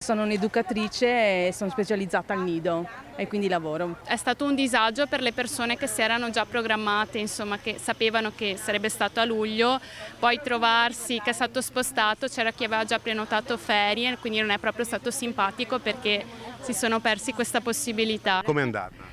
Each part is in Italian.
sono un'educatrice e sono specializzata al nido e quindi lavoro. È stato un disagio per le persone che si erano già programmate, insomma, che sapevano che sarebbe stato a luglio, poi trovarsi che è stato spostato, c'era chi aveva già prenotato ferie, quindi non è proprio stato simpatico perché si sono persi questa possibilità. Com'è andata?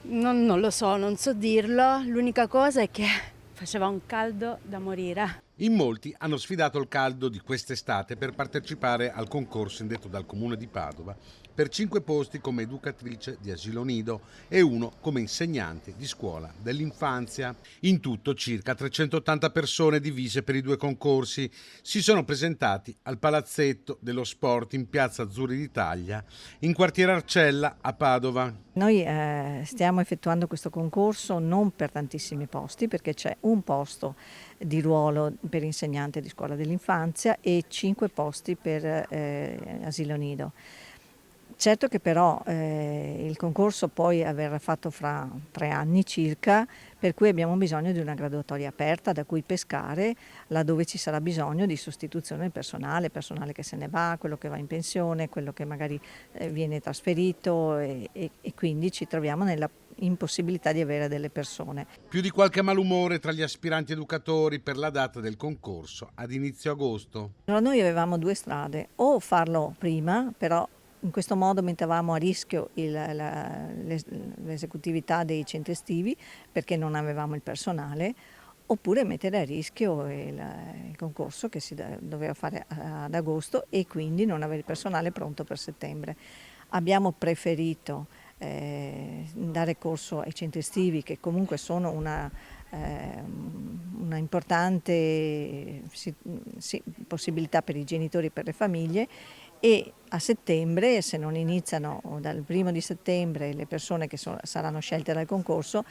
Non lo so, non so dirlo, l'unica cosa è che faceva un caldo da morire. In molti hanno sfidato il caldo di quest'estate per partecipare al concorso indetto dal Comune di Padova per 5 posti come educatrice di asilo nido e 1 come insegnante di scuola dell'infanzia. In tutto circa 380 persone divise per i 2 concorsi si sono presentati al Palazzetto dello Sport in Piazza Azzurri d'Italia in quartiere Arcella a Padova. Noi stiamo effettuando questo concorso non per tantissimi posti, perché c'è un posto di ruolo per insegnante di scuola dell'infanzia e 5 posti per asilo nido. Certo che però il concorso poi verrà fatto fra 3 anni circa, per cui abbiamo bisogno di una graduatoria aperta da cui pescare laddove ci sarà bisogno di sostituzione del personale che se ne va, quello che va in pensione, quello che magari viene trasferito e quindi ci troviamo nella impossibilità di avere delle persone. Più di qualche malumore tra gli aspiranti educatori per la data del concorso ad inizio agosto. Allora, noi avevamo 2 strade, o farlo prima, però in questo modo mettevamo a rischio l'esecutività dei centri estivi perché non avevamo il personale, oppure mettere a rischio il concorso che si doveva fare ad agosto e quindi non avere il personale pronto per settembre. Abbiamo preferito dare corso ai centri estivi, che comunque sono una importante possibilità per i genitori e per le famiglie, e a settembre, se non iniziano dal 1° di settembre le persone che saranno scelte dal concorso,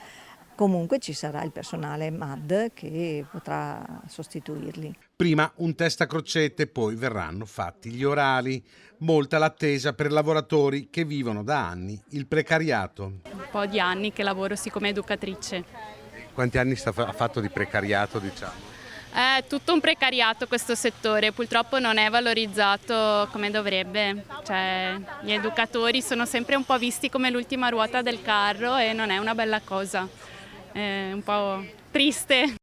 comunque ci sarà il personale MAD che potrà sostituirli. Prima un test a crocette, poi verranno fatti gli orali. Molta l'attesa per lavoratori che vivono da anni il precariato. Un po' di anni che lavoro sì come educatrice. Quanti anni ha fatto di precariato, diciamo? È tutto un precariato questo settore, purtroppo non è valorizzato come dovrebbe, cioè, gli educatori sono sempre un po' visti come l'ultima ruota del carro e non è una bella cosa, è un po' triste.